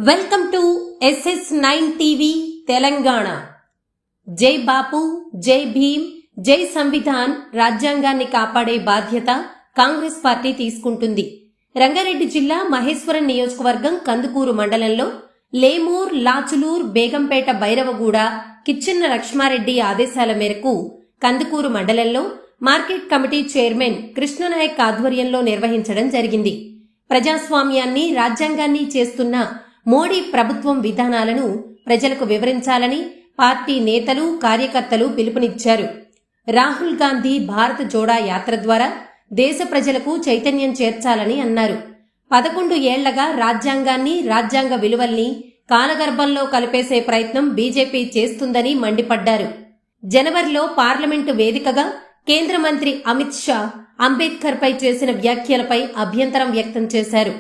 Welcome to SS9 TV Telangana. జై బాపు, జై భీమ్, జై సంవిధాన్. రాజ్యాంగాన్ని కాపాడే బాధ్యత కాంగ్రెస్ పార్టీ తీసుకుంటుంది. రంగారెడ్డి జిల్లా మహేశ్వరం నియోజకవర్గం కందుకూరు మండలంలో లేమూర్, లాచులూర్, బేగంపేట, బైరవగూడ కిచ్చెన్న లక్ష్మారెడ్డి ఆదేశాల మేరకు కందుకూరు మండలంలో మార్కెట్ కమిటీ చైర్మన్ కృష్ణనాయక్ ఆధ్వర్యంలో నిర్వహించడం జరిగింది. ప్రజాస్వామ్యాన్ని, రాజ్యాంగాన్ని చేస్తున్న మోడీ ప్రభుత్వం విధానాలను ప్రజలకు వివరించాలని పార్టీ నేతలు, కార్యకర్తలు పిలుపునిచ్చారు. రాహుల్ గాంధీ భారత్ జోడా యాత్ర ద్వారా దేశ ప్రజలకు చైతన్యం చేర్చాలని అన్నారు. 11 ఏళ్లగా రాజ్యాంగాన్ని, రాజ్యాంగ విలువల్ని కాలగర్భంలో కలిపేసే ప్రయత్నం బీజేపీ చేస్తుందని మండిపడ్డారు. జనవరిలో పార్లమెంటు వేదికగా కేంద్ర మంత్రి అమిత్ షా అంబేద్కర్ పై చేసిన వ్యాఖ్యలపై అభ్యంతరం వ్యక్తం చేశారు.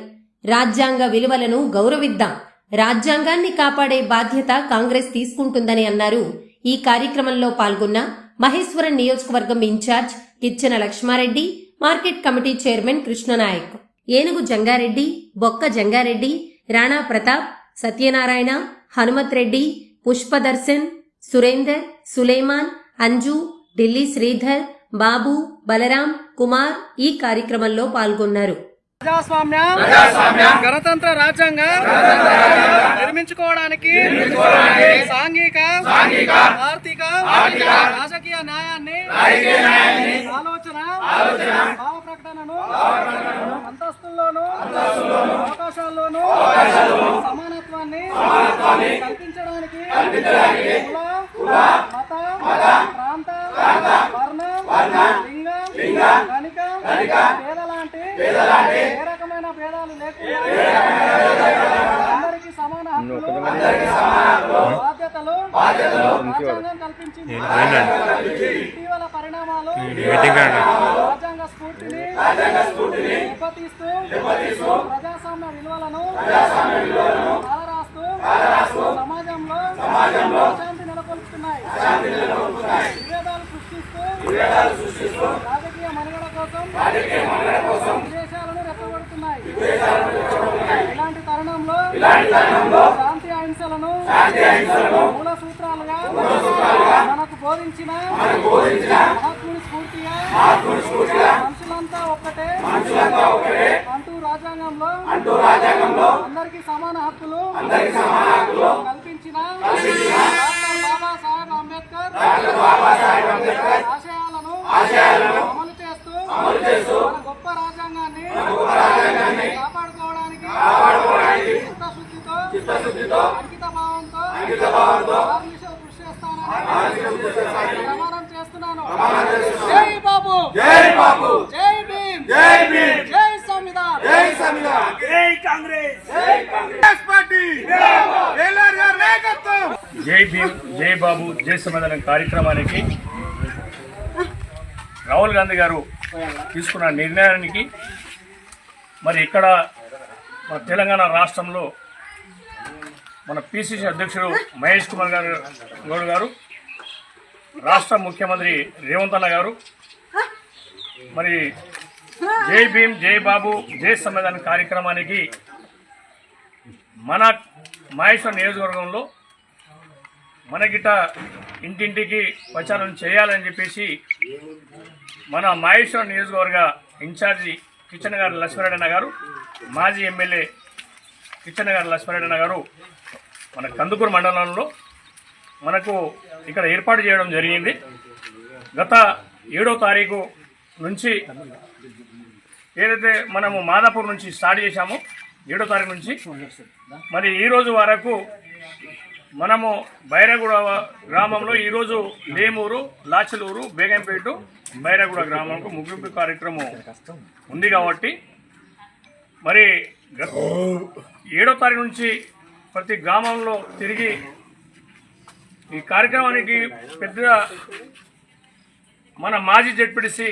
రాజ్యాంగ విలువలను గౌరవిద్దాం, రాజ్యాంగాన్ని కాపాడే బాధ్యత కాంగ్రెస్ తీసుకుంటుందని అన్నారు. ఈ కార్యక్రమంలో పాల్గొన్న మహేశ్వరం నియోజకవర్గం in-charge Kichchena Laxma Reddy, market committee chairman Krishna Naik, Enugu Janga Reddy, బొక్క జంగారెడ్డి, రాణా ప్రతాప్, సత్యనారాయణ, హనుమత్ రెడ్డి, పుష్పదర్శన్, సురేందర్, సులేమాన్, అంజు, ఢిల్లీ శ్రీధర్, బాబు, బలరాం, కుమార్ ఈ కార్యక్రమంలో పాల్గొన్నారు. గణతంత్ర రాజ్యాంగం నిర్మించుకోవడానికి సాంఘిక, ఆర్థిక, రాజకీయ న్యాయాన్ని, ఆలోచన, భావ ప్రకటనను, అంతస్తుల్లోనూ అవకాశాల్లోనూ సమానత్వాన్ని కల్పించడానికి కుల, మత, ప్రాంత, వర్ణ, లింగ, ధనిక, పేద లాంటి ఏ రకమైన భేదాలు లేకుండా అందరికీ సమాన హక్కులు, బాధ్యతలు రాజ్యాంగం కల్పించింది. ఇటీవల పరిణామాలు రాజ్యాంగ స్ఫూర్తిని దెబ్బతీస్తూ ప్రజాస్వామ్య విలువలను కాలరాస్తూ సమాజంలో అశాంతి నెలకొల్పుతున్నాయి. విభేదాలు సృష్టిస్తూ రాజకీయ మనుగడ కోసం విదేశాలను రెచ్చగొడుతున్నాయి. ఇలాంటి తరుణంలో శాంతి అహింసలను మూల సూత్రాలుగా మనకు బోధించిన మహాత్ముని స్ఫూర్తిగా మనుషులంతా ఒక్కటే అంటూ రాజ్యాంగంలో అందరికీ సమాన హక్కులు కల్పించిన డాక్టర్ బాబాసాహెబ్ అంబేద్కర్ ఆశయాలను అమలు చేస్తూ మన గొప్ప రాజ్యాంగాన్ని కాపాడుకోవడానికి చిత్తశుద్ధితో అంకిత భావంతో కృషి చేస్తానని ప్రమాణం చేస్తున్నాను. జై బాబు, జై బాబు, జై భీమ్, జై భీమ్, జై సంవిధాన్, జై సంవిధాన్, జై కాంగ్రెస్, జై కాంగ్రెస్ పార్టీ, జై భీమ్, జై బాబు, జై సంవిధానం కార్యక్రమానికి రాహుల్ గాంధీ గారు తీసుకున్న నిర్ణయానికి మరి ఇక్కడ మన తెలంగాణ రాష్ట్రంలో మన పిసిసి అధ్యక్షుడు మహేష్ కుమార్ గౌడ్ గారు, రాష్ట్ర ముఖ్యమంత్రి రేవంత్ అన్న గారు మరి జై భీమ్, జై బాబు, జై సంవిధానం కార్యక్రమానికి మన మహేశ్వరం నియోజకవర్గంలో మనకిట ఇంటింటికి ప్రచారం చేయాలని చెప్పేసి మన మహేశ్వరం నియోజకవర్గ ఇన్ఛార్జి కిచ్చెన గారి లక్ష్మారెడ్డి గారు, మాజీ ఎమ్మెల్యే కిచ్చెన గారి లక్ష్మారెడ్డి గారు మన కందుకూరు మండలంలో మనకు ఇక్కడ ఏర్పాటు చేయడం జరిగింది. గత 7వ తారీఖు నుంచి ఏదైతే మనము మాదాపూర్ నుంచి స్టార్ట్ చేశామో 7వ తారీఖు నుంచి మరి ఈరోజు వరకు మనము బైరగూడ గ్రామంలో ఈరోజు లేమూరు, లాచలూరు, బేగంపేట, బైరగూడ గ్రామంకు ముగింపు కార్యక్రమం ఉంది. కాబట్టి మరి 7వ తారీఖు నుంచి ప్రతి గ్రామంలో తిరిగి ఈ కార్యక్రమానికి పెద్ద మన మాజీ జడ్పీటీసీ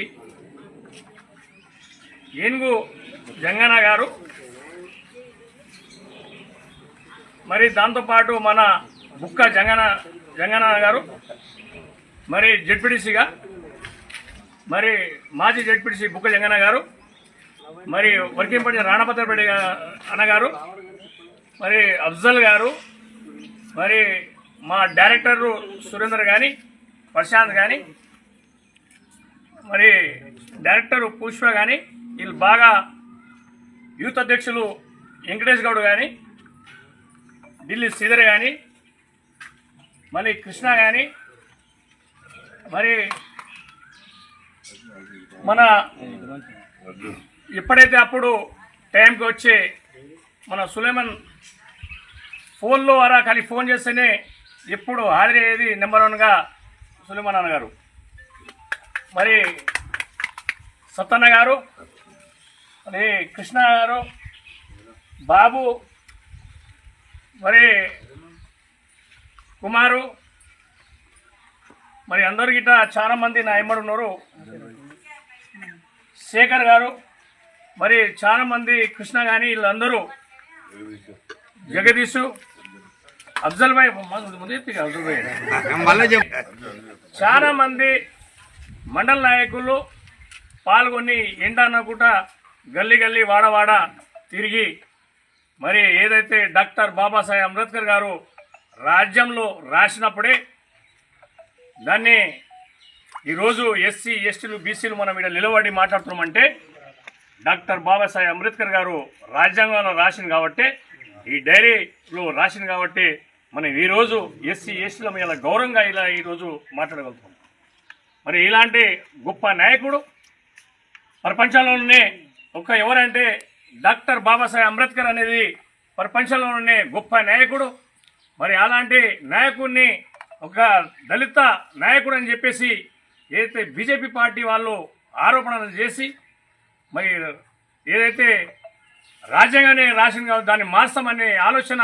ఏనుగు జంగన్న గారు, మరి దాంతోపాటు మన బుక్క జంగన్న గారు మరి జడ్పీటీసీగా, మరి మాజీ జడ్పీటీసీ బుక్క జంగన్న గారు, మరి వర్కింగ్ ప్రెసిడెంట్ రాణపత్రపేట అన్నగారు, మరి అఫ్జల్ గారు, మరి మా డైరెక్టర్ సురేందర్ కానీ, ప్రశాంత్ కానీ, మరి డైరెక్టర్ పుష్ప కానీ, వీళ్ళు బాగా యూత్ అధ్యక్షులు వెంకటేష్ గౌడ్ కానీ, ఢిల్లీ శ్రీధర్ కానీ, మళ్ళీ కృష్ణ కానీ, మరి మన ఎప్పుడైతే అప్పుడు టైంకి వచ్చే మన సులేమన్ ఫోన్లో వారా ఖాళీ ఫోన్ చేస్తేనే ఎప్పుడు హాజరయ్యేది నెంబర్ 1గా సులేమన్ అన్న గారు. మరి సత్తన్న గారు, మరి కృష్ణ గారు, బాబు, మరి కుమారు, మరి అందరు గిట్ట చాలా మంది నా ఎమ్మడి ఉన్నారు. శేఖర్ గారు, మరి చాలా మంది, కృష్ణ కానీ, వీళ్ళందరూ, జగదీషు, అఫ్జల్ భాయ్, అఫ్జల్ భాయ్, చాలా మంది మండల నాయకులు పాల్గొని ఎండనకుండా గల్లీ గల్లీ వాడవాడ తిరిగి మరి ఏదైతే డాక్టర్ బాబాసాహెబ్ అంబేద్కర్ గారు రాజ్యంలో రాసినప్పుడే దాన్ని ఈరోజు ఎస్సీ ఎస్టీలు బీసీలు మనం ఇక్కడ నిలబడి మాట్లాడుతున్నామంటే డాక్టర్ బాబాసాహెబ్ అంబేద్కర్ గారు రాజ్యాంగంలో రాసింది కాబట్టి, ఈ డైరీలో రాసింది కాబట్టి మనం ఈరోజు ఎస్సీ ఎస్టీల మీద గౌరవంగా ఇలా ఈరోజు మాట్లాడగలుగుతాం. మరి ఇలాంటి గొప్ప నాయకుడు ప్రపంచంలోనే ఎవరంటే డాక్టర్ బాబాసాహెబ్ అంబేద్కర్ అనేది ప్రపంచంలోనే గొప్ప నాయకుడు. మరి అలాంటి నాయకుడిని ఒక దళిత నాయకుడు అని చెప్పేసి ఏదైతే బీజేపీ పార్టీ వాళ్ళు ఆరోపణలు చేసి మరి ఏదైతే రాజ్యాంగాన్ని రాసింది కాబట్టి దాన్ని మార్చామనే ఆలోచన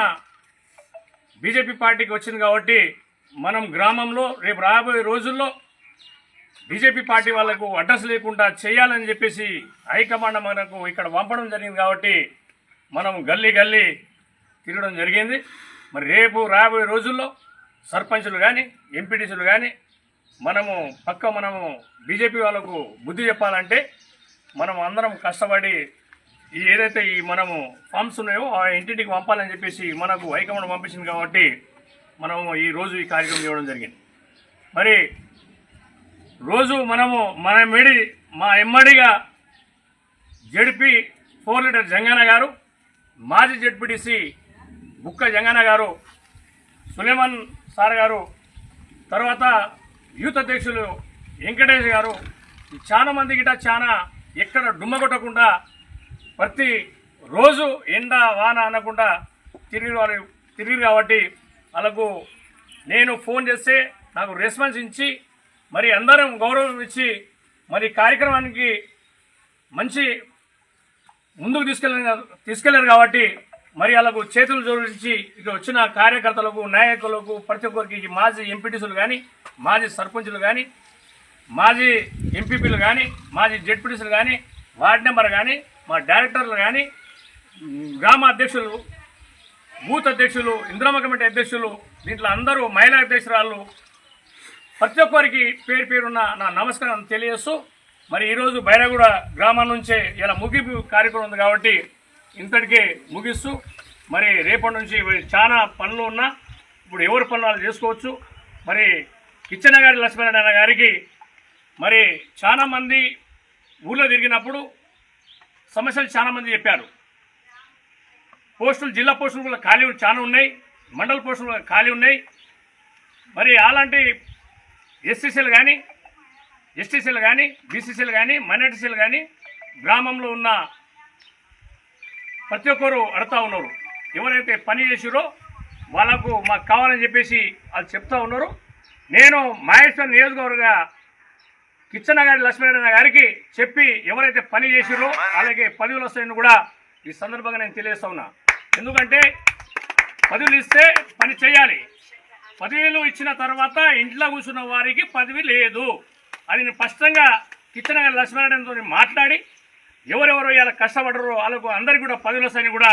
బీజేపీ పార్టీకి వచ్చింది కాబట్టి మనం గ్రామంలో రేపు రాబోయే రోజుల్లో బీజేపీ పార్టీ వాళ్లకు అడ్రస్ లేకుండా చేయాలని చెప్పేసి హైకమాండ్ మనకు ఇక్కడ పంపడం జరిగింది కాబట్టి మనం గల్లీ గల్లీ తిరగడం జరిగింది. మరి రేపు రాబోయే రోజుల్లో సర్పంచులు కానీ, ఎంపీటీసీలు కానీ మనము బీజేపీ వాళ్ళకు బుద్ధి చెప్పాలంటే మనం అందరం కష్టపడి ఈ ఏదైతే ఈ మనము ఫామ్స్ ఉన్నాయో ఆ ఇంటింటికి పంపాలని చెప్పేసి మనకు హైకమాండ్ పంపించింది కాబట్టి మనము ఈరోజు ఈ కార్యక్రమం చేయడం జరిగింది. మరి రోజు మా ఎమ్మడిగా జడ్పీ 4 లీటర్ జంగన్న గారు, మాజీ జడ్పీటీసీ బుక్క జంగన్న గారు, సులేమన్ సార్ గారు, తర్వాత యూత్ అధ్యక్షులు వెంకటేష్ గారు, చాలా మంది గిట చాలా ఎక్కడ డుమ్మగొట్టకుండా ప్రతి రోజు ఎండ వాన అనకుండా తిరిగి కాబట్టి వాళ్ళకు నేను ఫోన్ చేస్తే నాకు రెస్పాన్స్ ఇచ్చి మరి అందరం గౌరవం ఇచ్చి మరి కార్యక్రమానికి మంచి ముందుకు తీసుకెళ్లారు కాబట్టి మరి వాళ్ళకు చేతులు జోడించి ఇక వచ్చిన కార్యకర్తలకు, నాయకులకు, ప్రతి ఒక్కరికి మాజీ ఎంపీటీసీలు కానీ, మాజీ సర్పంచులు కానీ, మాజీ ఎంపీపీలు కానీ, మాజీ జెడ్పీటీసీలు కానీ, వార్డు మెంబర్ కానీ, మా డైరెక్టర్లు కానీ, గ్రామ అధ్యక్షులు, బూత్ అధ్యక్షులు, ఇంద్రమ్మ కమిటీ అధ్యక్షులు, దీంట్లో అందరూ మహిళా అధ్యక్షురాళ్ళు, ప్రతి ఒక్కరికి పేరు పేరున్న నా నమస్కారం తెలియజేస్తూ మరి ఈరోజు బైరాగూడ గ్రామం నుంచే ఇలా ముగింపు కార్యక్రమం ఉంది కాబట్టి ఇంతటికే ముగిస్తూ మరి రేపటి నుంచి చాలా పనులు ఉన్నా ఇప్పుడు ఎవరి పనులు వాళ్ళు చేసుకోవచ్చు. మరి కిచ్చనగారి లక్ష్మీనారాయణ గారికి మరి చాలామంది ఊళ్ళో తిరిగినప్పుడు సమస్యలు చాలామంది చెప్పారు. పోస్టులు, జిల్లా పోస్టులు కూడా ఖాళీ చాలా ఉన్నాయి, మండల పోస్టులు కూడా ఖాళీ ఉన్నాయి. మరి అలాంటి ఎస్సీసీలు కానీ, ఎస్టీసీలు కానీ, బీసీసీలు కానీ, మైనార్టీసీలు కానీ గ్రామంలో ఉన్న ప్రతి ఒక్కరు అడుగుతూ ఉన్నారు. ఎవరైతే పని చేసిరో వాళ్ళకు మాకు కావాలని చెప్పేసి వాళ్ళు చెప్తూ ఉన్నారు. నేను మహేశ్వరం నియోజకవర్గ కిచ్చనగారి లక్ష్మీనారాయణ గారికి చెప్పి ఎవరైతే పని చేసిరో అలాగే పదవులు వస్తాయని కూడా ఈ సందర్భంగా నేను తెలియజేస్తా ఉన్నా. ఎందుకంటే పదవులు ఇస్తే పని చేయాలి, పదవులు ఇచ్చిన తర్వాత ఇంట్లో కూర్చున్న వారికి పదవి లేదు అని నేను స్పష్టంగా కిచ్చనగారి లక్ష్మీనారాయణతో మాట్లాడి ఎవరెవరో ఇలా కష్టపడరు వాళ్ళకు అందరికీ కూడా పదవులు వస్తాయని కూడా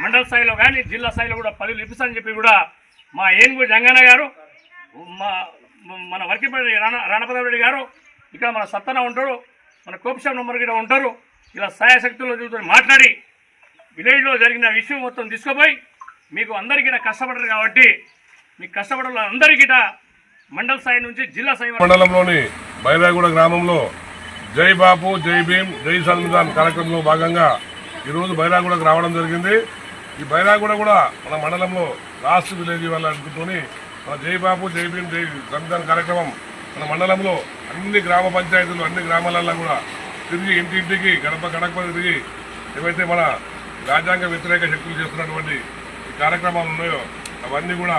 మండల స్థాయిలో కానీ జిల్లా స్థాయిలో కూడా పదవులు ఇప్పిస్తానని చెప్పి కూడా మా ఏనుగు జంగన్న గారు, మన వర్కిపల్లి రణపదరెడ్డి గారు, ఇక్కడ మన సత్తన ఉంటారు, మన కోపిషాప్ నంబర్ కూడా ఉంటారు. ఇలా సాయశక్తుల్లో మాట్లాడి విలేజ్లో జరిగిన విషయం మొత్తం తీసుకుపోయి మీకు అందరికీ కష్టపడరు కాబట్టి మీకు కష్టపడే అందరికీ మండల స్థాయి నుంచి జిల్లా స్థాయి మండలంలోని బైరాగూడ గ్రామంలో జై బాపు జై భీమ్ జై సంవిధాన్ కార్యక్రమంలో భాగంగా ఈరోజు బైరాగూడకు రావడం జరిగింది. ఈ బైరాగూడ కూడా మన మండలంలో లాస్ట్ విలేజ్ వాళ్ళు అనుకుంటుని మన జై బాపు జై భీమ్ జై సంవిధాన్ కార్యక్రమం మన మండలంలో అన్ని గ్రామ పంచాయతీలు అన్ని గ్రామాలలో కూడా తిరిగి ఇంటింటికి గడప గడప తిరిగి ఏవైతే మన రాజ్యాంగ వ్యతిరేక శక్తులు చేస్తున్నటువంటి ఈ కార్యక్రమాలు ఉన్నాయో అవన్నీ కూడా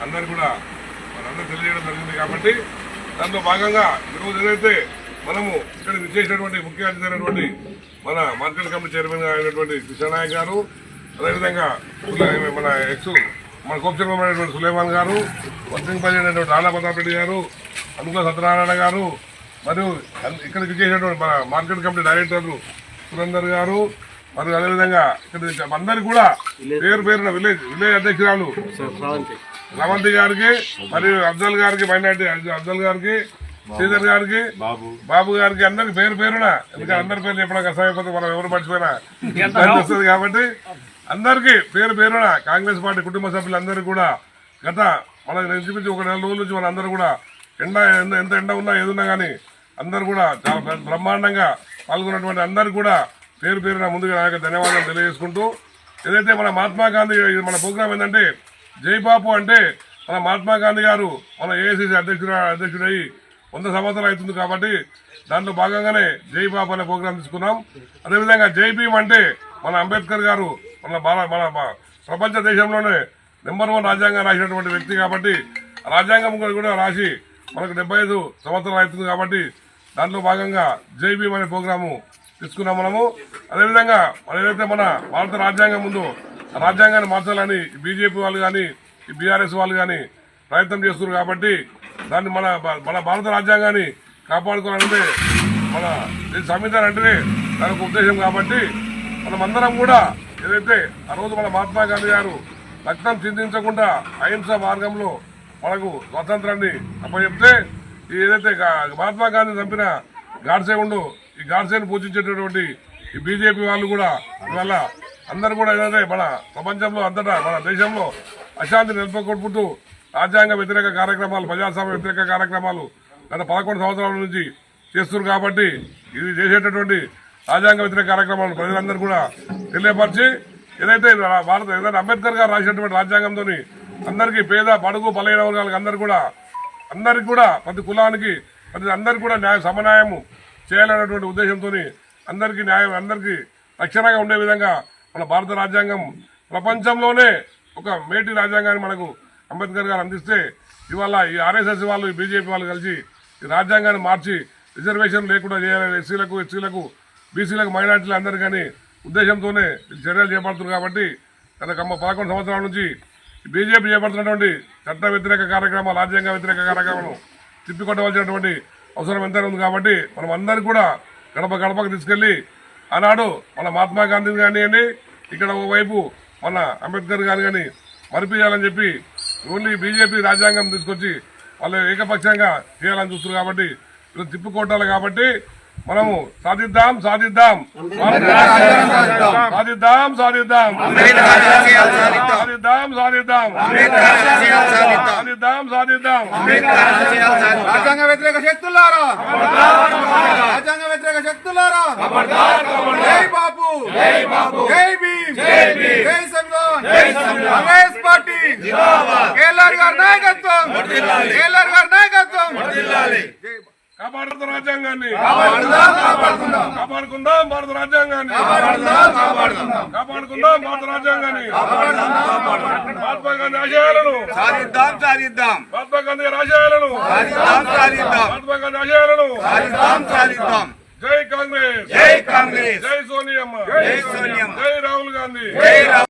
అందరు కూడా మనందరూ తెలియజేయడం జరిగింది. కాబట్టి దాంట్లో భాగంగా ఈరోజు ఏదైతే మనము ఇక్కడ విచ్చేసినటువంటి ముఖ్య అతిథి అయినటువంటి మన మార్కెట్ కమిటీ చైర్మన్ అయినటువంటి కృష్ణనాయక్ గారు, అదేవిధంగా మన కోపచైనటువంటి సులేమాన్ గారు, వర్తింపల్లి అయినటువంటి రాణా ప్రతాప్ రెడ్డి గారు, అనుకుల సత్యనారాయణ గారు, మరియు ఇక్కడికి చేసినటువంటి మన మార్కెట్ కమిటీ డైరెక్టర్లు సురేందర్ గారు, మరియు అదేవిధంగా ఇక్కడ అందరికీ కూడా పేరు పేరున విలేజ్ అధ్యక్షురాలు రవంతి గారికి, మరియు అఫ్జల్ గారికి, మైనార్టీ అఫ్జల్ గారికి, శ్రీధర్ గారికి, బాబు గారికి, అందరికి పేరు పేరున, ఎందుకంటే అందరి పేర్లు చెప్పడం కష్టమైపోతే మనం ఎవరు మర్చిపోయినా వస్తుంది కాబట్టి అందరికీ పేరు పేరున కాంగ్రెస్ పార్టీ కుటుంబ సభ్యులందరికీ కూడా గత మన ఇంచుమించు ఒక నెల రోజుల నుంచి వాళ్ళందరూ కూడా ఎంత ఎండ ఉన్నా ఏదున్నా కానీ అందరూ కూడా చాలా బ్రహ్మాండంగా పాల్గొన్నటువంటి అందరికీ కూడా పేరు పేరున ముందుగా నాకు ధన్యవాదాలు తెలియజేసుకుంటూ, ఏదైతే మన మహాత్మా గాంధీ మన ప్రోగ్రాం ఏంటంటే జై బాపు అంటే మన మహాత్మా గాంధీ గారు మన ఏఐసిసి అధ్యక్షుడై 100 సంవత్సరాలు అవుతుంది కాబట్టి దాంట్లో భాగంగానే జై బాపు అనే ప్రోగ్రాం తీసుకున్నాం. అదేవిధంగా జై భీమ్ అంటే మన అంబేద్కర్ గారు మన ప్రపంచ దేశంలోనే నెంబర్ 1 రాజ్యాంగం రాసినటువంటి వ్యక్తి కాబట్టి రాజ్యాంగం కూడా రాసి మనకు 75 సంవత్సరాలు అవుతుంది కాబట్టి దాంట్లో భాగంగా జై భీమ్ అనే ప్రోగ్రాము తీసుకున్నాం మనము. అదేవిధంగా ఏదైతే మన భారత రాజ్యాంగం ఉందో ఆ రాజ్యాంగాన్ని మార్చాలని బీజేపీ వాళ్ళు కానీ ఈ బీఆర్ఎస్ వాళ్ళు కానీ ప్రయత్నం చేస్తున్నారు కాబట్టి దాన్ని మన భారత రాజ్యాంగాన్ని కాపాడుకోవాలంటే మన సంవిధానం అంటేనే దానికి ఉద్దేశం కాబట్టి మనమందరం కూడా ఏదైతే ఆ రోజు మన మహాత్మా గాంధీ గారు రక్తం చిందించకుండా అహింస మార్గంలో మనకు స్వాతంత్రాన్ని అప్పచెప్తే ఏదైతే మహాత్మా గాంధీ చంపిన గాడ్సే ఉండు ఈ గాడ్సేను పూజించేటటువంటి ఈ బీజేపీ వాళ్ళు కూడా ఇవాళ అందరూ కూడా ఏంటంటే మన ప్రపంచంలో అంతటా మన దేశంలో అశాంతి నెలకొల్పుతూ రాజ్యాంగ వ్యతిరేక కార్యక్రమాలు ప్రజాస్వామ్య వ్యతిరేక కార్యక్రమాలు గత 11 సంవత్సరాల నుంచి చేస్తున్నారు కాబట్టి ఇది చేసేటటువంటి రాజ్యాంగ వ్యతిరేక కార్యక్రమాలను ప్రజలందరూ కూడా తెలియపరిచి ఏదైతే అంబేద్కర్ గారు రాసినటువంటి రాజ్యాంగంతో అందరికీ పేద బడుగు బలైన వర్గాలకు అందరికీ కూడా ప్రతి కులానికి అందరికీ కూడా సమన్యాయము చేయాలనేటువంటి ఉద్దేశంతో అందరికీ న్యాయం అందరికీ రక్షణగా ఉండే విధంగా మన భారత రాజ్యాంగం ప్రపంచంలోనే ఒక మేటి రాజ్యాంగాన్ని మనకు అంబేద్కర్ గారు అందిస్తే ఇవాళ ఈ ఆర్ఎస్ఎస్ వాళ్ళు ఈ బీజేపీ వాళ్ళు కలిసి ఈ రాజ్యాంగాన్ని మార్చి రిజర్వేషన్ లేకుండా చేయాలని ఎస్సీలకు ఎస్సీలకు బీసీలకు మైనార్టీలు అందరు కానీ ఉద్దేశంతోనే చర్యలు చేపడుతున్నారు కాబట్టి గత 11 సంవత్సరాల నుంచి బీజేపీ చేపడుతున్నటువంటి చట్ట వ్యతిరేక కార్యక్రమాలు రాజ్యాంగ వ్యతిరేక కార్యక్రమాలను తిప్పికొట్టవలసినటువంటి అవసరం ఎంతైనా ఉంది కాబట్టి మనం అందరికీ కూడా గడప గడపకు తీసుకెళ్లి ఆనాడు మన మహాత్మా గాంధీని కానివ్వండి ఇక్కడ ఒకవైపు మన అంబేద్కర్ గారు కానీ మరిపించాలని చెప్పి ఓన్లీ బీజేపీ రాజ్యాంగం తీసుకొచ్చి వాళ్ళు ఏకపక్షంగా చేయాలని చూస్తున్నారు కాబట్టి ఇది తిప్పికొట్టాలి కాబట్టి మనము సాధిద్దాం సాధిద్దాం సాధిద్దాం సాధిద్దాం సాధిద్దాం సాధిద్దాం సాధిద్దాం సాధిద్దాం రాజ్యాంగ వ్యతిరేక శక్తులారా రాజ్యాంగ వ్యతిరేక శక్తులారా జై బాపు జై భీమ్ జై సంవిధాన్ కాంగ్రెస్ పార్టీ కేఎల్ఆర్ గారి నాయకత్వం కేఎల్ఆర్ గారి నాయకత్వం కాపాడుతున్న రాజ్యాంగాన్ని కాపాడుకుందాం భారత రాజ్యాంగాన్ని కాపాడుకుందాం భారత రాజ్యాంగాన్ని మహాత్మా గాంధీ ఆశయాలను సాధిద్దాం సాధిద్దాం మహాత్మా గాంధీ ఆశయాలను సాధిద్దాం సాధిద్దాం మహాత్మా గాంధీ ఆశయాలను సాధిద్దాం సాధిద్దాం జై కాంగ్రెస్ జై కాంగ్రెస్ జై సోనియమ్మ జై సోనియమ్మ జై రాహుల్ గాంధీ జై